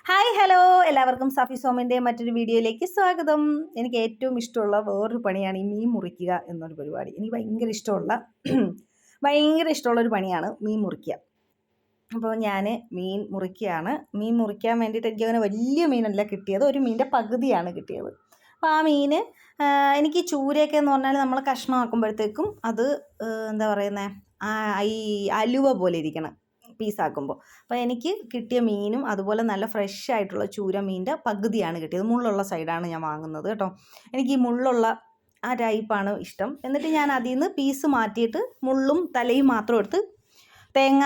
Hi hello എല്ലാവർക്കും സഫി സോമിൻ്റെ മറ്റൊരു വീഡിയോയിലേക്ക് സ്വാഗതം. എനിക്ക് ഏറ്റവും ഇഷ്ടമുള്ള വേറൊരു പണിയാണ് ഈ മീൻ മുറിക്കുക എന്നൊരു പരിപാടി. എനിക്ക് ഭയങ്കര ഇഷ്ടമുള്ളൊരു പണിയാണ് മീൻ മുറിക്കുക. അപ്പോൾ ഞാൻ മീൻ മുറിക്കുകയാണ്. മീൻ മുറിക്കാൻ വേണ്ടിയിട്ട് എനിക്കങ്ങനെ വലിയ മീനല്ല കിട്ടിയത്, ഒരു മീനിൻ്റെ പകുതിയാണ് കിട്ടിയത്. അപ്പോൾ ആ മീൻ എനിക്ക് ചൂരയൊക്കെ എന്ന് പറഞ്ഞാൽ നമ്മൾ കഷ്ണമാക്കുമ്പോഴത്തേക്കും അത് എന്താ പറയുന്നത്, ഈ അലുവ പോലെ ഇരിക്കണം പീസാക്കുമ്പോൾ. അപ്പോൾ എനിക്ക് കിട്ടിയ മീനും അതുപോലെ നല്ല ഫ്രഷ് ആയിട്ടുള്ള ചൂര മീനിൻ്റെ പകുതിയാണ് കിട്ടിയത്. മുള്ളുള്ള സൈഡാണ് ഞാൻ വാങ്ങുന്നത് കേട്ടോ. എനിക്ക് ഈ മുള്ളുള്ള ആ ടൈപ്പാണ് ഇഷ്ടം. എന്നിട്ട് ഞാൻ അതിൽ നിന്ന് പീസ് മാറ്റിയിട്ട് മുള്ളും തലയും മാത്രം എടുത്ത് തേങ്ങ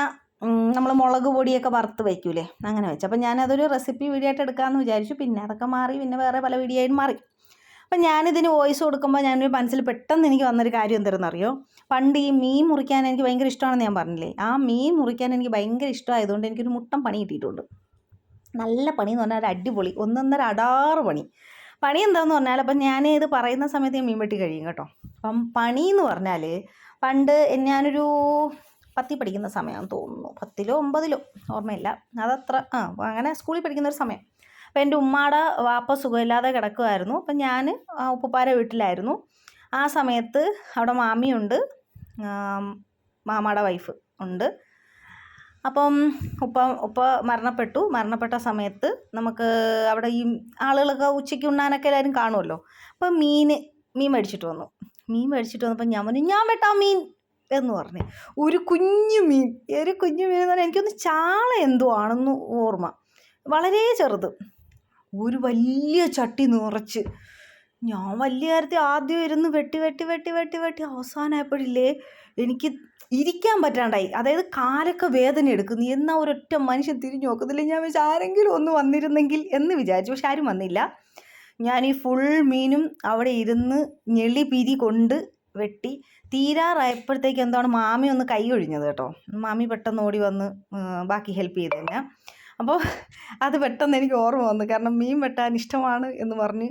നമ്മൾ മുളക് പൊടിയൊക്കെ വറുത്ത് വയ്ക്കൂലേ, അങ്ങനെ വെച്ചു. അപ്പം ഞാനതൊരു റെസിപ്പി വീഡിയോ ആയിട്ട് എടുക്കാമെന്ന് വിചാരിച്ചു. പിന്നെ അതൊക്കെ മാറി, പിന്നെ വേറെ പല വീഡിയോ ആയിട്ട് മാറി. അപ്പം ഞാനിതിന് വോയിസ് കൊടുക്കുമ്പോൾ ഞാനൊരു മനസ്സിൽ പെട്ടെന്ന് എനിക്ക് വന്നൊരു കാര്യം എന്താണെന്നറിയോ? പണ്ട് ഈ മീൻ മുറിക്കാൻ എനിക്ക് ഭയങ്കര ഇഷ്ടമാണെന്ന് ഞാൻ പറഞ്ഞില്ലേ, ആ മീൻ മുറിക്കാൻ എനിക്ക് ഭയങ്കര ഇഷ്ടമായതുകൊണ്ട് എനിക്കൊരു മുട്ടം പണി കിട്ടിയിട്ടുണ്ട്. നല്ല പണി എന്ന് പറഞ്ഞാൽ ഒരു അടിപൊളി ഒന്നൊന്നര അടാറ് പണി എന്താണെന്ന് പറഞ്ഞാൽ, അപ്പം ഞാൻ ഇത് പറയുന്ന സമയത്ത് ഞാൻ മീൻ വെട്ടി കഴിയും കേട്ടോ. അപ്പം പണി എന്ന് പറഞ്ഞാൽ, പണ്ട് ഞാനൊരു 10ൽ പഠിക്കുന്ന സമയമാണെന്ന് തോന്നുന്നു, 10ലോ 9ലോ ഓർമ്മയില്ല, അതത്ര അങ്ങനെ സ്കൂളിൽ പഠിക്കുന്നൊരു സമയം. അപ്പം എൻ്റെ ഉമ്മാടെ വാപ്പ സുഖമില്ലാതെ കിടക്കുമായിരുന്നു. അപ്പം ഞാൻ ഉപ്പുപ്പാരെ വീട്ടിലായിരുന്നു. ആ സമയത്ത് അവിടെ മാമിയുണ്ട്, മാമാടെ വൈഫ് ഉണ്ട്. അപ്പം ഉപ്പ മരണപ്പെട്ട സമയത്ത് നമുക്ക് അവിടെ ഈ ആളുകളൊക്കെ ഉച്ചയ്ക്ക് ഉണ്ണാനൊക്കെ എല്ലാവരും കാണുമല്ലോ. അപ്പം മീൻ മേടിച്ചിട്ട് വന്നപ്പോൾ ഞാൻ വെട്ടാം മീൻ എന്ന് പറഞ്ഞ് ഒരു കുഞ്ഞു മീൻ എന്ന് പറഞ്ഞാൽ എനിക്കൊന്ന് ചാള എന്തോ ആണെന്ന് ഓർമ്മ, വളരെ ചെറുത്, ഒരു വലിയ ചട്ടി നിറച്ച്. ഞാൻ വലിയ കാര്യത്തിൽ ആദ്യം ഇരുന്ന് വെട്ടി അവസാനമായപ്പോഴില്ലേ എനിക്ക് ഇരിക്കാൻ പറ്റാണ്ടായി. അതായത് കാലൊക്കെ വേദന എടുക്കുന്നു. എന്നാൽ ഒരൊറ്റ മനുഷ്യൻ തിരിഞ്ഞു നോക്കുന്നില്ല. ഞാൻ വിചാരിച്ചു ആരെങ്കിലും ഒന്ന് വന്നിരുന്നെങ്കിൽ എന്ന് വിചാരിച്ചു. പക്ഷെ ആരും വന്നില്ല. ഞാൻ ഈ ഫുൾ മീനും അവിടെ ഇരുന്ന് ഞെളി പിരി കൊണ്ട് വെട്ടി തീരാറായപ്പോഴത്തേക്ക് എന്താണ് മാമി ഒന്ന് കൈ ഒഴിഞ്ഞത് കേട്ടോ. മാമി പെട്ടെന്ന് ഓടി വന്ന് ബാക്കി ഹെൽപ്പ് ചെയ്ത് തന്നെ. അപ്പോൾ അത് പെട്ടെന്ന് എനിക്ക് ഓർമ്മ വന്നു. കാരണം മീൻ വെട്ടാൻ ഇഷ്ടമാണ് എന്ന് പറഞ്ഞ്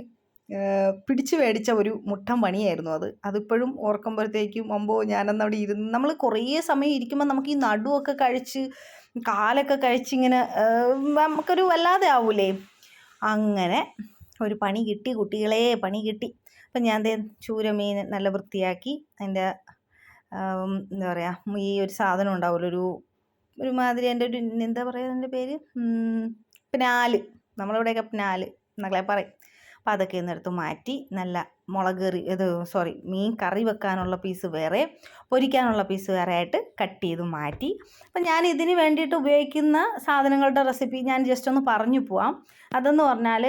പിടിച്ചു മേടിച്ച ഒരു മുട്ടൻ പണിയായിരുന്നു അതിപ്പോഴും ഓർക്കുമ്പോഴത്തേക്കും ഞാനന്നവിടെ ഇരുന്ന് നമ്മൾ കുറേ സമയം ഇരിക്കുമ്പോൾ നമുക്ക് ഈ നടുവൊക്കെ കഴിച്ച് കാലൊക്കെ കഴിച്ചിങ്ങനെ നമുക്കൊരു വല്ലാതെ ആവൂലേ. അങ്ങനെ ഒരു പണി കിട്ടി കുട്ടികളെ, പണി കിട്ടി. അപ്പം ഞാൻ ചൂരമീൻ നല്ല വൃത്തിയാക്കി അതിൻ്റെ എന്താ പറയുക, ഈ ഒരു സാധനം ഉണ്ടാവുമല്ലോ, ഒരുമാതിരി എൻ്റെ ഒരു എന്താ പറയുക അതിൻ്റെ പേര്, പിനാല്, നമ്മളിവിടെയൊക്കെ പിനാല് എന്നൊക്കെ പറയും. അപ്പോൾ അതൊക്കെ ഒന്നെടുത്ത് മാറ്റി നല്ല മീൻ കറി വെക്കാനുള്ള പീസ് വേറെ, പൊരിക്കാനുള്ള പീസ് വേറെ ആയിട്ട് കട്ട് ചെയ്ത് മാറ്റി. അപ്പം ഞാൻ ഇതിന് വേണ്ടിയിട്ട് ഉപയോഗിക്കുന്ന സാധനങ്ങളുടെ റെസിപ്പി ഞാൻ ജസ്റ്റ് ഒന്ന് പറഞ്ഞു പോവാം. അതെന്ന് പറഞ്ഞാൽ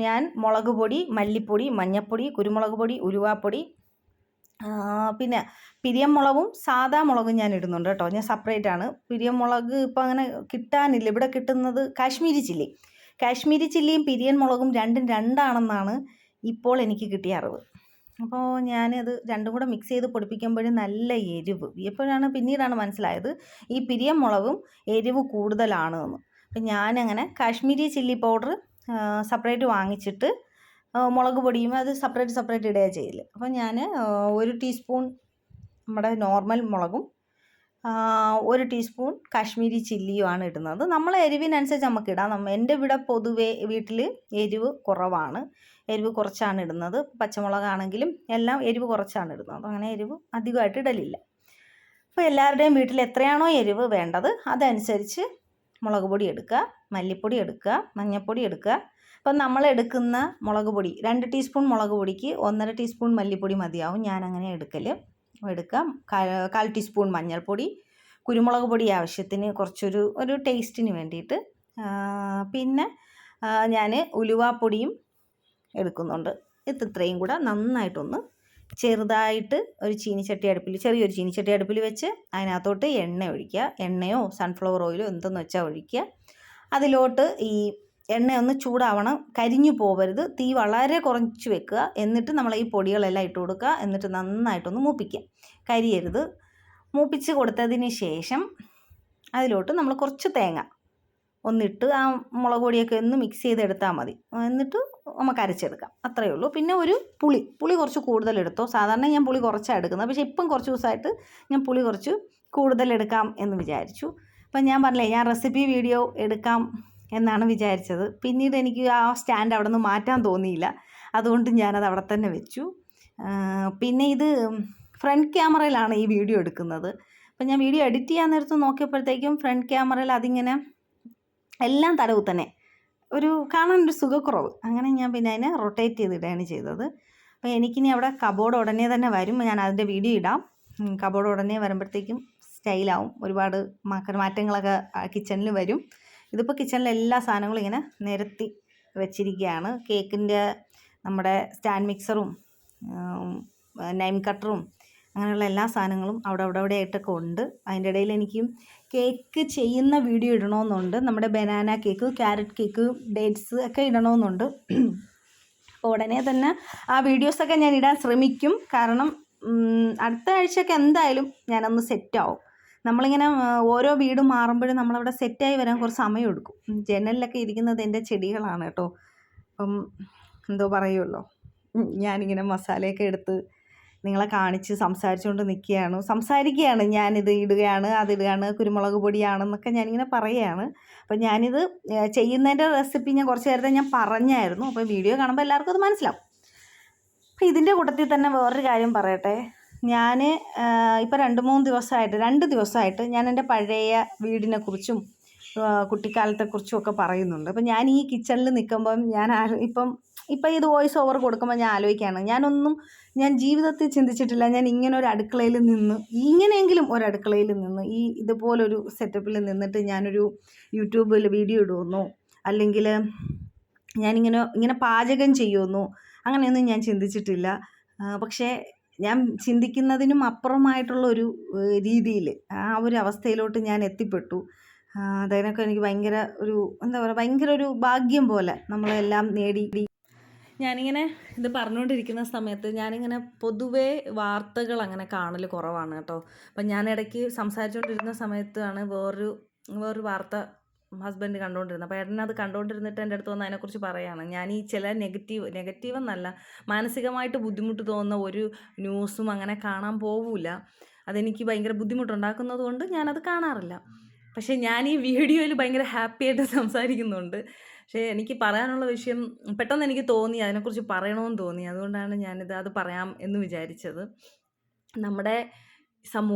ഞാൻ മുളക് പൊടി, മല്ലിപ്പൊടി, മഞ്ഞൾപ്പൊടി, കുരുമുളക് പൊടി, ഉലുവാപ്പൊടി, പിന്നെ പിരിയം മുളകും സാദാ മുളകും ഞാൻ ഇടുന്നുണ്ട് കേട്ടോ. ഞാൻ സെപ്പറേറ്റ് ആണ്. പിരിയം മുളക് ഇപ്പോൾ അങ്ങനെ കിട്ടാനില്ല. ഇവിടെ കിട്ടുന്നത് കാശ്മീരി ചില്ലിയും പിരിയൻ മുളകും രണ്ടാണെന്നാണ് ഇപ്പോൾ എനിക്ക് കിട്ടിയ അറിവ്. അപ്പോൾ ഞാനത് രണ്ടും കൂടെ മിക്സ് ചെയ്ത് പൊടിപ്പിക്കുമ്പോഴും നല്ല എരിവ്. പിന്നീടാണ് മനസ്സിലായത് ഈ പിരിയൻ മുളകും എരിവ് കൂടുതലാണ് എന്ന്. അപ്പം ഞാനങ്ങനെ കാശ്മീരി ചില്ലി പൗഡർ സെപ്പറേറ്റ് വാങ്ങിച്ചിട്ട് മുളക് പൊടിയും അത് സെപ്പറേറ്റ് ഇടുക ചെയ്യില്ല. അപ്പം ഞാൻ 1 ടീസ്പൂൺ നമ്മുടെ നോർമൽ മുളകും 1 ടീസ്പൂൺ കാശ്മീരി ചില്ലിയുമാണ് ഇടുന്നത്. നമ്മളെ എരിവിനനുസരിച്ച് നമുക്ക് ഇടാം. എൻ്റെ ഇവിടെ പൊതുവേ വീട്ടിൽ എരിവ് കുറവാണ്, എരിവ് കുറച്ചാണ് ഇടുന്നത്. പച്ചമുളകാണെങ്കിലും എല്ലാം എരിവ് കുറച്ചാണ് ഇടുന്നത്. അങ്ങനെ എരിവ് അധികമായിട്ട് ഇടലില്ല. അപ്പോൾ എല്ലാവരുടെയും വീട്ടിൽ എത്രയാണോ എരിവ് വേണ്ടത് അതനുസരിച്ച് മുളക് പൊടി എടുക്കുക, മല്ലിപ്പൊടി എടുക്കുക, മഞ്ഞൾപ്പൊടി എടുക്കുക. അപ്പം നമ്മൾ എടുക്കുന്ന മുളക് പൊടി 2 ടീസ്പൂൺ മുളക് പൊടിക്ക് 1.5 ടീസ്പൂൺ മല്ലിപ്പൊടി മതിയാവും. ഞാനങ്ങനെ എടുക്കാം. 1/4 ടീസ്പൂൺ മഞ്ഞൾപ്പൊടി, കുരുമുളക് പൊടി ആവശ്യത്തിന് ഒരു ടേസ്റ്റിന് വേണ്ടിയിട്ട്. പിന്നെ ഞാൻ ഉലുവാപ്പൊടിയും എടുക്കുന്നുണ്ട്. ഇത്രയും കൂടെ നന്നായിട്ടൊന്ന് ചെറുതായിട്ട് ചെറിയൊരു ചീനിച്ചട്ടി അടുപ്പിൽ വെച്ച് അതിനകത്തോട്ട് എണ്ണ ഒഴിക്കുക. എണ്ണയോ സൺഫ്ലവർ ഓയിലോ എന്തെന്ന് വെച്ചാൽ ഒഴിക്കുക. അതിലോട്ട് ഈ എണ്ണയൊന്ന് ചൂടാവണം, കരിഞ്ഞു പോവരുത്. തീ വളരെ കുറച്ച് വെക്കുക. എന്നിട്ട് നമ്മൾ ഈ പൊടികളെല്ലാം ഇട്ട് കൊടുക്കുക. എന്നിട്ട് നന്നായിട്ടൊന്ന് മൂപ്പിക്കുക, കരിയരുത്. മൂപ്പിച്ച് കൊടുത്തതിന് ശേഷം അതിലോട്ട് നമ്മൾ കുറച്ച് തേങ്ങ ഒന്നിട്ട് ആ മുളക് പൊടിയൊക്കെ ഒന്ന് മിക്സ് ചെയ്തെടുത്താൽ മതി. എന്നിട്ട് നമുക്ക് അരച്ചെടുക്കാം, അത്രയേ ഉള്ളൂ. പിന്നെ ഒരു പുളി കുറച്ച് കൂടുതലെടുത്തോ. സാധാരണ ഞാൻ പുളി കുറച്ചാണ് എടുക്കുന്നത്, പക്ഷേ ഇപ്പം കുറച്ച് ദിവസമായിട്ട് ഞാൻ പുളി കുറച്ച് കൂടുതലെടുക്കാം എന്ന് വിചാരിച്ചു. അപ്പം ഞാൻ പറഞ്ഞില്ലേ, ഞാൻ റെസിപ്പി വീഡിയോ എടുക്കാം എന്നാണ് വിചാരിച്ചത്. പിന്നീട് എനിക്ക് ആ സ്റ്റാൻഡ് അവിടെ നിന്ന് മാറ്റാൻ തോന്നിയില്ല, അതുകൊണ്ട് ഞാനത് അവിടെ തന്നെ വെച്ചു. പിന്നെ ഇത് ഫ്രണ്ട് ക്യാമറയിലാണ് ഈ വീഡിയോ എടുക്കുന്നത്. അപ്പം ഞാൻ വീഡിയോ എഡിറ്റ് ചെയ്യാൻ നേരത്ത് നോക്കിയപ്പോഴത്തേക്കും ഫ്രണ്ട് ക്യാമറയിൽ അതിങ്ങനെ എല്ലാം തലവ് തന്നെ ഒരു കാണാനൊരു സുഖക്കുറവ്. അങ്ങനെ ഞാൻ പിന്നെ അതിനെ റൊട്ടേറ്റ് ചെയ്തിടുകയാണ് ചെയ്തത്. അപ്പോൾ എനിക്കിനി അവിടെ കബോർഡ് ഉടനെ തന്നെ വരും, ഞാൻ അതിൻ്റെ വീഡിയോ ഇടാം. കബോർഡ് ഉടനെ വരുമ്പോഴത്തേക്കും സ്റ്റൈലാവും, ഒരുപാട് മാറ്റങ്ങളൊക്കെ കിച്ചണിൽ വരും. ഇതിപ്പോൾ കിച്ചണിലെ എല്ലാ സാധനങ്ങളും ഇങ്ങനെ നിരത്തി വെച്ചിരിക്കുകയാണ്. കേക്കിൻ്റെ നമ്മുടെ സ്റ്റാൻഡ് മിക്സറും നൈം കട്ടറും അങ്ങനെയുള്ള എല്ലാ സാധനങ്ങളും അവിടെ ആയിട്ടൊക്കെ ഉണ്ട്. അതിൻ്റെ ഇടയിൽ എനിക്ക് കേക്ക് ചെയ്യുന്ന വീഡിയോ ഇടണമെന്നുണ്ട്. നമ്മുടെ banana cake, carrot cake, dates ഒക്കെ ഇടണമെന്നുണ്ട്. അപ്പോൾ ഉടനെ തന്നെ ആ വീഡിയോസൊക്കെ ഞാൻ ഇടാൻ ശ്രമിക്കും. കാരണം അടുത്ത ആഴ്ചയൊക്കെ എന്തായാലും ഞാനൊന്ന് സെറ്റാവും. നമ്മളിങ്ങനെ ഓരോ വീട് മാറുമ്പോഴും നമ്മളവിടെ സെറ്റായി വരാൻ കുറച്ച് സമയം എടുക്കും. ജനലിലൊക്കെ ഇരിക്കുന്നത് എൻ്റെ ചെടികളാണ് കേട്ടോ. അപ്പം എന്തോ പറയുമല്ലോ, ഞാനിങ്ങനെ മസാലയൊക്കെ എടുത്ത് നിങ്ങളെ കാണിച്ച് സംസാരിക്കുകയാണ്. ഞാനിത് ഇടുകയാണ്, അതിടുകയാണ്, കുരുമുളക് പൊടിയാണെന്നൊക്കെ ഞാനിങ്ങനെ പറയുകയാണ്. അപ്പം ഞാനിത് ചെയ്യുന്നതിൻ്റെ റെസിപ്പി ഞാൻ കുറച്ച് നേരത്തെ ഞാൻ പറഞ്ഞായിരുന്നു. അപ്പോൾ വീഡിയോ കാണുമ്പോൾ എല്ലാവർക്കും അത് മനസ്സിലാവും. അപ്പം ഇതിൻ്റെ കൂട്ടത്തിൽ തന്നെ വേറൊരു കാര്യം പറയട്ടെ. ഞാൻ ഇപ്പോൾ 2 ദിവസമായിട്ട് ഞാൻ എൻ്റെ പഴയ വീടിനെക്കുറിച്ചും കുട്ടിക്കാലത്തെക്കുറിച്ചും ഒക്കെ പറയുന്നുണ്ട്. അപ്പം ഞാൻ ഈ കിച്ചണിൽ നിൽക്കുമ്പം ഇപ്പം ഇത് വോയിസ് ഓവർ കൊടുക്കുമ്പോൾ ഞാൻ ആലോചിക്കുകയാണ്, ഞാൻ ജീവിതത്തിൽ ചിന്തിച്ചിട്ടില്ല ഞാൻ ഇങ്ങനെയെങ്കിലും ഒരു അടുക്കളയിൽ നിന്ന് ഇതുപോലൊരു സെറ്റപ്പിൽ നിന്നിട്ട് ഞാനൊരു യൂട്യൂബിൽ വീഡിയോ ഇടുമെന്നോ അല്ലെങ്കിൽ ഞാനിങ്ങനെ പാചകം ചെയ്യുമെന്നോ അങ്ങനെയൊന്നും ഞാൻ ചിന്തിച്ചിട്ടില്ല. പക്ഷേ ഞാൻ ചിന്തിക്കുന്നതിനും അപ്പുറമായിട്ടുള്ള ഒരു രീതിയിൽ ആ ഒരു അവസ്ഥയിലോട്ട് ഞാൻ എത്തിപ്പെട്ടു. അതിനൊക്കെ എനിക്ക് ഭയങ്കര ഒരു ഭാഗ്യം പോലെ നമ്മളെല്ലാം നേടി. ഞാനിങ്ങനെ ഇത് പറഞ്ഞുകൊണ്ടിരിക്കുന്ന സമയത്ത് ഞാനിങ്ങനെ പൊതുവേ വാർത്തകൾ അങ്ങനെ കാണൽ കുറവാണ് കേട്ടോ. അപ്പം ഞാൻ ഇടയ്ക്ക് സംസാരിച്ചുകൊണ്ടിരുന്ന സമയത്താണ് വേറൊരു വാർത്ത ഹസ്ബൻഡ് കണ്ടുകൊണ്ടിരുന്നത്. അപ്പോൾ ഏട്ടനത് കണ്ടുകൊണ്ടിരുന്നിട്ട് എൻ്റെ അടുത്ത് വന്ന് അതിനെക്കുറിച്ച് പറയുകയാണ്. ഞാൻ ഈ ചില നെഗറ്റീവ് എന്നല്ല, മാനസികമായിട്ട് ബുദ്ധിമുട്ട് തോന്നുന്ന ഒരു ന്യൂസും അങ്ങനെ കാണാൻ പോവില്ല. അതെനിക്ക് ഭയങ്കര ബുദ്ധിമുട്ടുണ്ടാക്കുന്നത് കൊണ്ട് ഞാനത് കാണാറില്ല. പക്ഷേ ഞാൻ ഈ വീഡിയോയിൽ ഭയങ്കര ഹാപ്പിയായിട്ട് സംസാരിക്കുന്നുണ്ട്. പക്ഷേ എനിക്ക് പറയാനുള്ള വിഷയം പെട്ടെന്ന് എനിക്ക് തോന്നി, അതിനെക്കുറിച്ച് പറയണമെന്ന് തോന്നി. അതുകൊണ്ടാണ് അത് പറയാം എന്ന് വിചാരിച്ചത്. നമ്മുടെ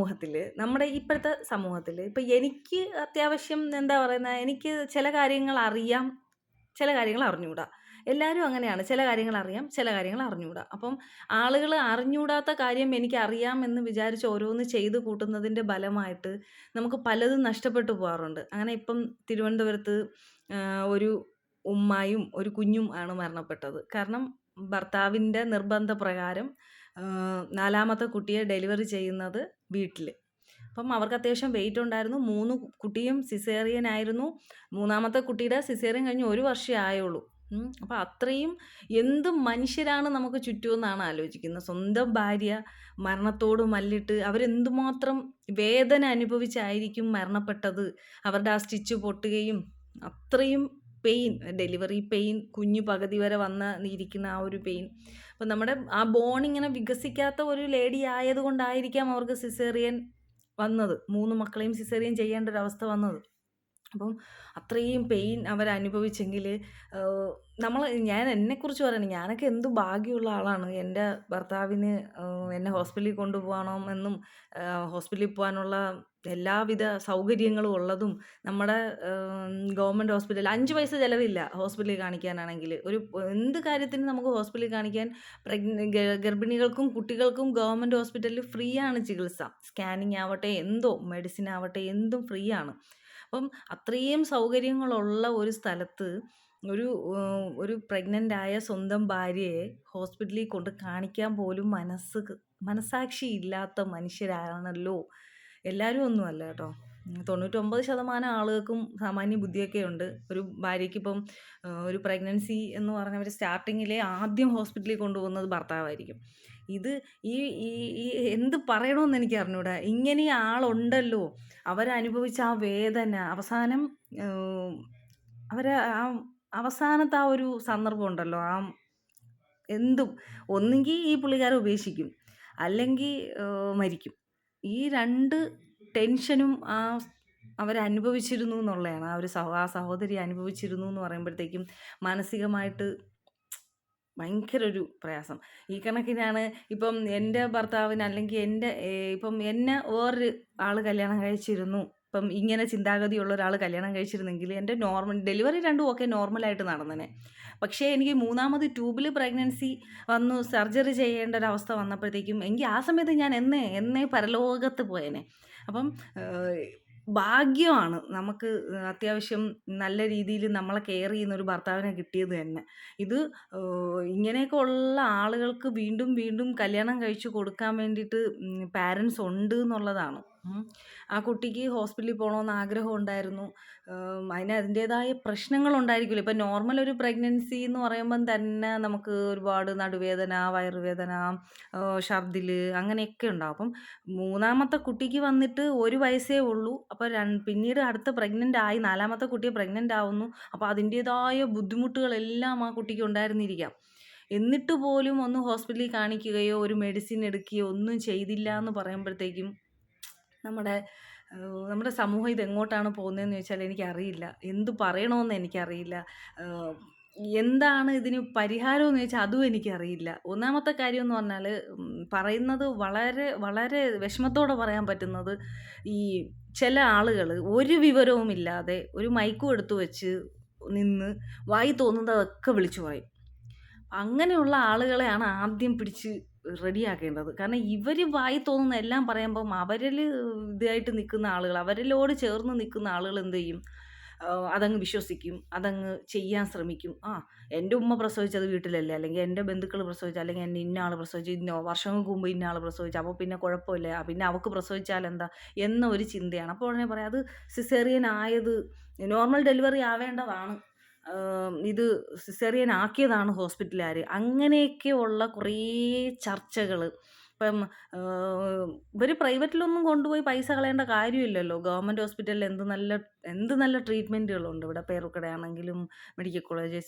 ഇപ്പോഴത്തെ സമൂഹത്തിൽ ഇപ്പം എനിക്ക് അത്യാവശ്യം എനിക്ക് ചില കാര്യങ്ങൾ അറിയാം, ചില കാര്യങ്ങൾ അറിഞ്ഞുകൂടാ. എല്ലാവരും അങ്ങനെയാണ്, ചില കാര്യങ്ങൾ അറിയാം, ചില കാര്യങ്ങൾ അറിഞ്ഞുകൂടാ. അപ്പം ആളുകൾ അറിഞ്ഞുകൂടാത്ത കാര്യം എനിക്കറിയാം എന്ന് വിചാരിച്ച് ഓരോന്ന് ചെയ്ത് കൂട്ടുന്നതിൻ്റെ ഫലമായിട്ട് നമുക്ക് പലതും നഷ്ടപ്പെട്ടു പോകാറുണ്ട്. അങ്ങനെ ഇപ്പം തിരുവനന്തപുരത്ത് ഒരു ഉമ്മായും ഒരു കുഞ്ഞും ആണ് മരണപ്പെട്ടത്. കാരണം ഭർത്താവിൻ്റെ നിർബന്ധപ്രകാരം 4ാമത്തെ കുട്ടിയെ ഡെലിവറി ചെയ്യുന്നത് വീട്ടിൽ. അപ്പം അവർക്ക് അത്യാവശ്യം വെയിറ്റ് ഉണ്ടായിരുന്നു. 3 കുട്ടിയും സിസേറിയൻ ആയിരുന്നു. 3ാമത്തെ കുട്ടിയുടെ സിസേറിയൻ കഴിഞ്ഞ് 1 വർഷമേ ആയുള്ളൂ. അപ്പോൾ അത്രയും എന്ത് മനുഷ്യരാണ് നമുക്ക് ചുറ്റുമെന്നാണ് ആലോചിക്കുന്നത്. സ്വന്തം ഭാര്യ മരണത്തോട് മല്ലിട്ട് അവരെന്തുമാത്രം വേദന അനുഭവിച്ചായിരിക്കും മരണപ്പെട്ടത്. അവരുടെ ആ സ്റ്റിച്ച് പൊട്ടുകയും അത്രയും പെയിൻ, ഡെലിവറി പെയിൻ, കുഞ്ഞ് പകുതി വരെ ഇരിക്കുന്ന ആ ഒരു പെയിൻ. അപ്പം നമ്മുടെ ആ ബോണിങ്ങനെ വികസിക്കാത്ത ഒരു ലേഡി ആയതുകൊണ്ടായിരിക്കാം അവർക്ക് സിസേറിയൻ വന്നത്, 3 മക്കളെയും സിസേറിയൻ ചെയ്യേണ്ട ഒരു അവസ്ഥ വന്നത്. അപ്പം അത്രയും പെയിൻ അവരനുഭവിച്ചെങ്കിൽ ഞാൻ എന്നെക്കുറിച്ച് പറയണം, ഞാനൊക്കെ എന്ത് ഭാഗ്യമുള്ള ആളാണ്. എൻ്റെ ഭർത്താവിന് എന്നെ ഹോസ്പിറ്റലിൽ കൊണ്ടുപോകണമെന്നും ഹോസ്പിറ്റലിൽ പോകാനുള്ള എല്ലാവിധ സൗകര്യങ്ങളും ഉള്ളതും നമ്മുടെ ഗവൺമെൻറ് ഹോസ്പിറ്റൽ 5 പൈസ ചിലവില്ല ഹോസ്പിറ്റലിൽ കാണിക്കാനാണെങ്കിൽ. എന്ത് കാര്യത്തിനും നമുക്ക് ഹോസ്പിറ്റലിൽ കാണിക്കാൻ ഗർഭിണികൾക്കും കുട്ടികൾക്കും ഗവൺമെൻറ് ഹോസ്പിറ്റലിൽ ഫ്രീ ആണ് ചികിത്സ. സ്കാനിങ് ആവട്ടെ, മെഡിസിൻ ആവട്ടെ, എന്തും ഫ്രീ ആണ്. അപ്പം അത്രയും സൗകര്യങ്ങളുള്ള ഒരു സ്ഥലത്ത് ഒരു പ്രഗ്നൻ്റ് ആയ സ്വന്തം ഭാര്യയെ ഹോസ്പിറ്റലിൽ കൊണ്ട് കാണിക്കാൻ പോലും മനസാക്ഷി ഇല്ലാത്ത മനുഷ്യരാണല്ലോ എല്ലാവരും. ഒന്നുമല്ല കേട്ടോ, 99% ആളുകൾക്കും സാമാന്യ ബുദ്ധിയൊക്കെ ഉണ്ട്. ഒരു ഭാര്യയ്ക്ക് ഇപ്പം ഒരു പ്രഗ്നൻസി എന്ന് പറഞ്ഞവർ സ്റ്റാർട്ടിങ്ങിലെ ആദ്യം ഹോസ്പിറ്റലിൽ കൊണ്ടുപോകുന്നത് ഭർത്താവായിരിക്കും. ഈ എന്ത് പറയണമെന്ന് എനിക്ക് അറിഞ്ഞൂടാ. ഇങ്ങനെ ആളുണ്ടല്ലോ, അവരനുഭവിച്ച ആ വേദന, അവസാനത്തെ ആ ഒരു സന്ദർഭം ഉണ്ടല്ലോ, ഒന്നുകിൽ ഈ പുള്ളിക്കാരെ ഉപേക്ഷിക്കും, അല്ലെങ്കിൽ മരിക്കും. ഈ 2 ടെൻഷനും ആ അവരനുഭവിച്ചിരുന്നു എന്നുള്ളതാണ്. ആ സഹോദരി അനുഭവിച്ചിരുന്നു എന്ന് പറയുമ്പോഴത്തേക്കും മാനസികമായിട്ട് ഭയങ്കര ഒരു പ്രയാസം. ഈ കണക്കിനാണ് ഇപ്പം എൻ്റെ ഭർത്താവിന് അല്ലെങ്കിൽ ഇപ്പം എന്നെ വേറൊരു ആൾ കല്യാണം കഴിച്ചിരുന്നു. ഇപ്പം ഇങ്ങനെ ചിന്താഗതിയുള്ള ഒരാൾ കല്യാണം കഴിച്ചിരുന്നെങ്കിൽ എൻ്റെ ഡെലിവറി രണ്ടും ഒക്കെ നോർമലായിട്ട് നടന്നേനെ. പക്ഷേ എനിക്ക് മൂന്നാമത് ട്യൂബിൽ പ്രഗ്നൻസി വന്നു സർജറി ചെയ്യേണ്ട ഒരവസ്ഥ വന്നപ്പോഴത്തേക്കും എനിക്ക് ആ സമയത്ത് ഞാൻ എന്നേ പരലോകത്ത് പോയേനെ. അപ്പം ഭാഗ്യമാണ് നമുക്ക് അത്യാവശ്യം നല്ല രീതിയിൽ നമ്മളെ കെയർ ചെയ്യുന്ന ഒരു ഭർത്താവിനെ കിട്ടിയത് തന്നെ. ഇത് ഇങ്ങനെയൊക്കെ ഉള്ള ആളുകൾക്ക് വീണ്ടും വീണ്ടും കല്യാണം കഴിച്ചു കൊടുക്കാൻ വേണ്ടിയിട്ട് പാരൻസ് ഉണ്ട് എന്നുള്ളതാണ്. ആ കുട്ടിക്ക് ഹോസ്പിറ്റലിൽ പോകണമെന്ന് ആഗ്രഹം ഉണ്ടായിരുന്നു. അതിൻ്റേതായ പ്രശ്നങ്ങളുണ്ടായിരിക്കുമല്ലോ. ഇപ്പം നോർമൽ ഒരു പ്രഗ്നൻസി എന്ന് പറയുമ്പം തന്നെ നമുക്ക് ഒരുപാട് നടുവേദന, വയറുവേദന, ഛർദിൽ അങ്ങനെയൊക്കെ ഉണ്ടാവും. അപ്പം മൂന്നാമത്തെ കുട്ടിക്ക് വന്നിട്ട് 1 വയസ്സേ ഉള്ളൂ. അപ്പോൾ പിന്നീട് അടുത്ത പ്രഗ്നൻ്റ് ആയി 4ാമത്തെ കുട്ടിയെ പ്രഗ്നൻ്റ് ആവുന്നു. അപ്പോൾ അതിൻ്റേതായ ബുദ്ധിമുട്ടുകളെല്ലാം ആ കുട്ടിക്ക് ഉണ്ടായിരുന്നിരിക്കാം. എന്നിട്ട് പോലും ഒന്ന് ഹോസ്പിറ്റലിൽ കാണിക്കുകയോ ഒരു മെഡിസിൻ എടുക്കുകയോ ഒന്നും ചെയ്തില്ല എന്ന് പറയുമ്പോഴത്തേക്കും നമ്മുടെ സമൂഹം ഇതെങ്ങോട്ടാണ് പോകുന്നതെന്ന് ചോദിച്ചാൽ എനിക്കറിയില്ല. എന്ത് പറയണമെന്ന് എനിക്കറിയില്ല. എന്താണ് ഇതിന് പരിഹാരമെന്ന് ചോദിച്ചാൽ അതും എനിക്കറിയില്ല. ഒന്നാമത്തെ കാര്യം എന്ന് പറഞ്ഞാൽ പറയുന്നത് വളരെ വളരെ വിഷമത്തോടെ പറയാൻ പറ്റുന്നത്, ഈ ചില ആളുകൾ ഒരു വിവരവുമില്ലാതെ ഒരു മൈക്കും എടുത്തു വെച്ച് നിന്ന് വായി തോന്നുന്നതൊക്കെ വിളിച്ചു പറയും. അങ്ങനെയുള്ള ആളുകളെയാണ് ആദ്യം പിടിച്ച് റെഡിയാക്കേണ്ടത്. കാരണം ഇവർ വായി തോന്നുന്ന എല്ലാം പറയുമ്പം അവരിൽ ഇതായിട്ട് നിൽക്കുന്ന ആളുകൾ, അവരിലോട് ചേർന്ന് നിൽക്കുന്ന ആളുകൾ എന്ത് ചെയ്യും? അതങ്ങ് വിശ്വസിക്കും, അതങ്ങ് ചെയ്യാൻ ശ്രമിക്കും. എൻ്റെ ഉമ്മ പ്രസവിച്ചത് വീട്ടിലല്ലേ, അല്ലെങ്കിൽ എൻ്റെ ബന്ധുക്കൾ പ്രസവിച്ചു, അല്ലെങ്കിൽ എൻ്റെ ഇന്ന ആൾ പ്രസവിച്ചു, വർഷങ്ങൾക്ക് മുമ്പ് ഇന്ന ആൾ പ്രസവിച്ചു, അപ്പോൾ പിന്നെ കുഴപ്പമില്ല, പിന്നെ അവൾക്ക് പ്രസവിച്ചാൽ എന്താ എന്ന ഒരു ചിന്തയാണ്. അപ്പോൾ ഉടനെ പറയാം അത് സിസേറിയൻ ആയത്, നോർമൽ ഡെലിവറി ആവേണ്ടതാണ്, ഇത് സിസേറിയൻ ആക്കിയതാണ് ഹോസ്പിറ്റലുകാർ. അങ്ങനെയൊക്കെയുള്ള കുറേ ചർച്ചകൾ. ഇപ്പം ഇവർ പ്രൈവറ്റിലൊന്നും കൊണ്ടുപോയി പൈസ കളയേണ്ട കാര്യമില്ലല്ലോ. ഗവൺമെൻറ് ഹോസ്പിറ്റലിൽ എന്ത് നല്ല ട്രീറ്റ്മെൻറ്റുകളുണ്ട്. ഇവിടെ പേരുക്കടയാണെങ്കിലും മെഡിക്കൽ കോളേജ്,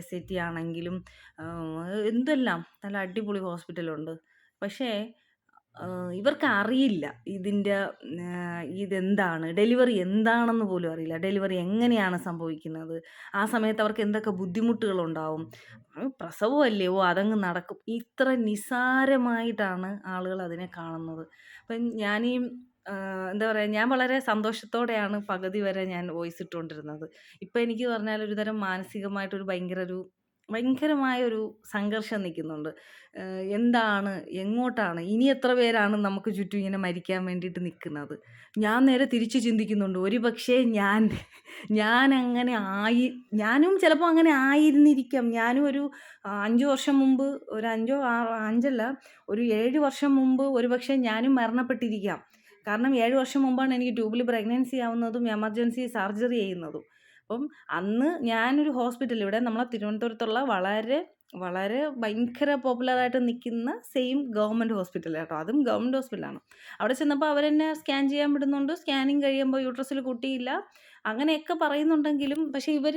SAT ആണെങ്കിലും എന്തെല്ലാം നല്ല അടിപൊളി ഹോസ്പിറ്റലുണ്ട്. പക്ഷേ ഇവർക്ക് അറിയില്ല ഇതെന്താണ്, ഡെലിവറി എന്താണെന്ന് പോലും അറിയില്ല. ഡെലിവറി എങ്ങനെയാണ് സംഭവിക്കുന്നത്, ആ സമയത്ത് അവർക്ക് എന്തൊക്കെ ബുദ്ധിമുട്ടുകളുണ്ടാവും. പ്രസവമല്ലേ, അതങ്ങ് നടക്കും. ഇത്ര നിസ്സാരമായിട്ടാണ് ആളുകൾ അതിനെ കാണുന്നത്. അപ്പം എന്താ പറയുക, ഞാൻ വളരെ സന്തോഷത്തോടെയാണ് പകുതി വരെ ഞാൻ വോയിസ് ഇട്ടുകൊണ്ടിരുന്നത്. ഇപ്പം എനിക്ക് പറഞ്ഞാൽ ഒരുതരം മാനസികമായിട്ടൊരു ഭയങ്കരമായൊരു സംഘർഷം നിൽക്കുന്നുണ്ട്. എന്താണ്, എങ്ങോട്ടാണ്, ഇനി എത്ര പേരാണ് നമുക്ക് ചുറ്റും ഇങ്ങനെ മരിക്കാൻ വേണ്ടിയിട്ട് നിൽക്കുന്നത്? ഞാൻ നേരെ തിരിച്ച് ചിന്തിക്കുന്നുണ്ട്. ഒരു പക്ഷേ ഞാനും ചിലപ്പോൾ അങ്ങനെ ആയിരുന്നിരിക്കാം. ഞാനും ഒരു 5 വർഷം മുമ്പ്, ഒരു 7 വർഷം മുമ്പ് ഒരു പക്ഷേ ഞാനും മരണപ്പെട്ടിരിക്കാം. കാരണം 7 വർഷം മുമ്പാണ് എനിക്ക് ട്യൂബിൽ പ്രഗ്നൻസി ആവുന്നതും എമർജൻസി സർജറി ചെയ്യുന്നതും. അപ്പം അന്ന് ഞാനൊരു ഹോസ്പിറ്റൽ, ഇവിടെ നമ്മളെ തിരുവനന്തപുരത്തുള്ള വളരെ വളരെ ഭയങ്കര പോപ്പുലറായിട്ട് നിൽക്കുന്ന സെയിം ഗവൺമെൻറ് ഹോസ്പിറ്റൽ കേട്ടോ, അതും ഗവൺമെൻറ് ഹോസ്പിറ്റലാണ്. അവിടെ ചെന്നപ്പോൾ അവരെന്നെ സ്കാൻ ചെയ്യാൻ വിടുന്നുണ്ട്. സ്കാനിങ് കഴിയുമ്പോൾ യൂട്രസിൽ കുട്ടിയില്ല അങ്ങനെയൊക്കെ പറയുന്നുണ്ടെങ്കിലും, പക്ഷേ ഇവർ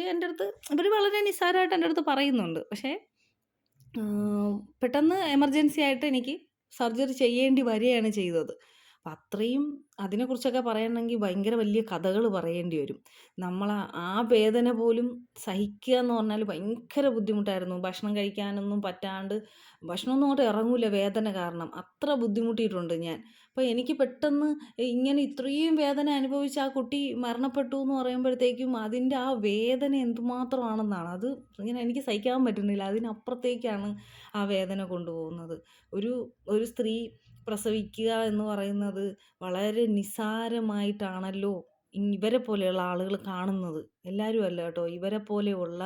വളരെ നിസ്സാരമായിട്ട് എൻ്റെ അടുത്ത് പറയുന്നുണ്ട്. പക്ഷേ പെട്ടെന്ന് എമർജൻസി ആയിട്ട് എനിക്ക് സർജറി ചെയ്യേണ്ടി വരികയാണ് ചെയ്തത്. അപ്പം അത്രയും അതിനെക്കുറിച്ചൊക്കെ പറയണമെങ്കിൽ ഭയങ്കര വലിയ കഥകൾ പറയേണ്ടി വരും. ആ വേദന പോലും സഹിക്കുക എന്ന് പറഞ്ഞാൽ ഭയങ്കര ബുദ്ധിമുട്ടായിരുന്നു. ഭക്ഷണം കഴിക്കാനൊന്നും പറ്റാണ്ട്, ഭക്ഷണമൊന്നും അങ്ങോട്ട് ഇറങ്ങൂല വേദന കാരണം. അത്ര ബുദ്ധിമുട്ടിയിട്ടുണ്ട് ഞാൻ. അപ്പോൾ എനിക്ക് പെട്ടെന്ന് ഇങ്ങനെ ഇത്രയും വേദന അനുഭവിച്ച് ആ കുട്ടി മരണപ്പെട്ടു എന്ന് പറയുമ്പോഴത്തേക്കും അതിൻ്റെ ആ വേദന എന്തുമാത്രമാണെന്നാണ്, അത് ഇങ്ങനെ എനിക്ക് സഹിക്കാൻ പറ്റുന്നില്ല. അതിനപ്പുറത്തേക്കാണ് ആ വേദന കൊണ്ടുപോകുന്നത്. ഒരു സ്ത്രീ പ്രസവിക്കുക എന്ന് പറയുന്നത് വളരെ നിസ്സാരമായിട്ടാണല്ലോ ഇവരെ പോലെയുള്ള ആളുകൾ കാണുന്നത്. എല്ലാവരും അല്ല കേട്ടോ, ഇവരെ പോലെയുള്ള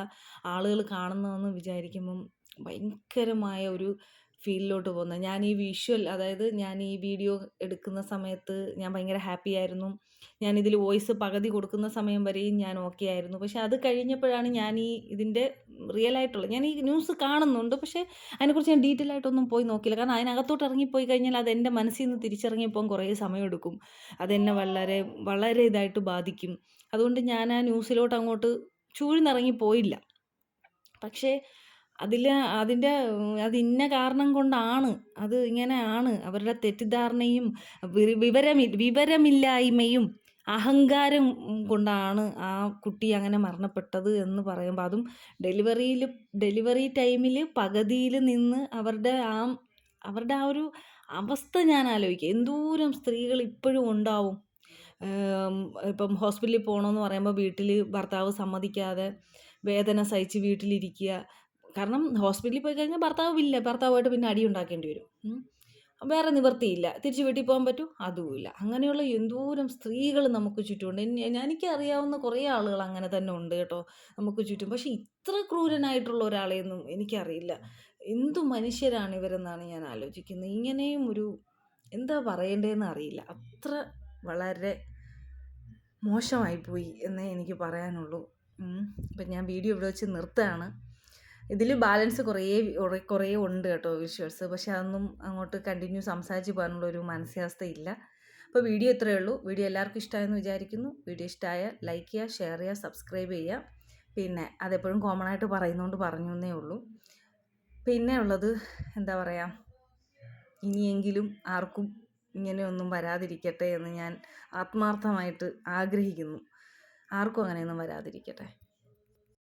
ആളുകൾ കാണുന്നതെന്ന് വിചാരിക്കുമ്പം ഭയങ്കരമായ ഒരു ഫീലിലോട്ട് പോകുന്നത്. അതായത് ഞാൻ ഈ വീഡിയോ എടുക്കുന്ന സമയത്ത് ഞാൻ ഭയങ്കര ഹാപ്പി ആയിരുന്നു. ഞാനിതിൽ വോയിസ് പകുതി കൊടുക്കുന്ന സമയം വരെയും ഞാൻ ഓക്കെ ആയിരുന്നു. പക്ഷേ അത് കഴിഞ്ഞപ്പോഴാണ് ഇതിൻ്റെ ഞാൻ ഈ ന്യൂസ് കാണുന്നുണ്ട്, പക്ഷേ അതിനെക്കുറിച്ച് ഞാൻ ഡീറ്റെയിൽ ആയിട്ടൊന്നും പോയി നോക്കിയില്ല. കാരണം അതിനകത്തോട്ട് ഇറങ്ങിപ്പോയി കഴിഞ്ഞാൽ അതെൻ്റെ മനസ്സിൽ നിന്ന് തിരിച്ചിറങ്ങിയപ്പം കുറേ സമയമെടുക്കും. അതെന്നെ വളരെ വളരെ ഇതായിട്ട് ബാധിക്കും. അതുകൊണ്ട് ഞാൻ ആ ന്യൂസിലോട്ട് അങ്ങോട്ട് ചൂഴ്ന്നിറങ്ങിപ്പോയില്ല. പക്ഷേ അത് ഇന്ന കാരണം കൊണ്ടാണ്, അത് ഇങ്ങനെയാണ്, അവരുടെ തെറ്റിദ്ധാരണയും വിവരമില്ലായ്മയും അഹങ്കാരം കൊണ്ടാണ് ആ കുട്ടി അങ്ങനെ മരണപ്പെട്ടത് എന്ന് പറയുമ്പോൾ, അതും ഡെലിവറി ടൈമിൽ പകുതിയിൽ നിന്ന് അവരുടെ ആ ഒരു അവസ്ഥ ഞാൻ ആലോചിക്കുക. എന്തോരം സ്ത്രീകൾ ഇപ്പോഴും ഉണ്ടാവും. ഇപ്പം ഹോസ്പിറ്റലിൽ പോകണമെന്ന് പറയുമ്പോൾ വീട്ടിൽ ഭർത്താവ് സമ്മതിക്കാതെ വേദന സഹിച്ച് വീട്ടിലിരിക്കുക. കാരണം ഹോസ്പിറ്റലിൽ പോയി കഴിഞ്ഞാൽ ഭർത്താവുമായിട്ട് പിന്നെ അടി ഉണ്ടാക്കേണ്ടി വരും. വേറെ നിവൃത്തിയില്ല. തിരിച്ച് വീട്ടിൽ പോകാൻ പറ്റും, അതുമില്ല. അങ്ങനെയുള്ള എന്തോരം സ്ത്രീകൾ നമുക്ക് ചുറ്റുമുണ്ട്. എനിക്കറിയാവുന്ന കുറേ ആളുകൾ അങ്ങനെ തന്നെ ഉണ്ട് കേട്ടോ, നമുക്ക് ചുറ്റും. പക്ഷേ ഇത്ര ക്രൂരനായിട്ടുള്ള ഒരാളെയൊന്നും എനിക്കറിയില്ല. എന്തു മനുഷ്യരാണ് ഇവരെന്നാണ് ഞാൻ ആലോചിക്കുന്നത്. ഇങ്ങനെയും എന്താ പറയേണ്ടതെന്ന് അറിയില്ല. അത്ര വളരെ മോശമായിപ്പോയി എന്നേ എനിക്ക് പറയാനുള്ളൂ. ഇപ്പം ഞാൻ വീഡിയോ ഇവിടെ വെച്ച് നിർത്തുകയാണ്. ഇതിൽ ബാലൻസ് കുറേ ഉണ്ട് കേട്ടോ വിഷ്വൽസ്. പക്ഷെ അതൊന്നും അങ്ങോട്ട് കണ്ടിന്യൂ സംസാരിച്ച് പോകാനുള്ള ഒരു മാനസികാവസ്ഥ ഇല്ല. അപ്പോൾ വീഡിയോ ഇത്രയേ ഉള്ളൂ. വീഡിയോ എല്ലാവർക്കും ഇഷ്ടമായെന്ന് വിചാരിക്കുന്നു. വീഡിയോ ഇഷ്ടമായാൽ ലൈക്ക് ചെയ്യുക, ഷെയർ ചെയ്യുക, സബ്സ്ക്രൈബ് ചെയ്യുക. പിന്നെ അതെപ്പോഴും കോമൺ ആയിട്ട് പറയുന്നതുകൊണ്ട് പറഞ്ഞു എന്നേ ഉള്ളൂ. പിന്നെ ഉള്ളത് എന്താ പറയുക, ഇനിയെങ്കിലും ആർക്കും ഇങ്ങനെയൊന്നും വരാതിരിക്കട്ടെ എന്ന് ഞാൻ ആത്മാർത്ഥമായിട്ട് ആഗ്രഹിക്കുന്നു. ആർക്കും അങ്ങനെയൊന്നും വരാതിരിക്കട്ടെ.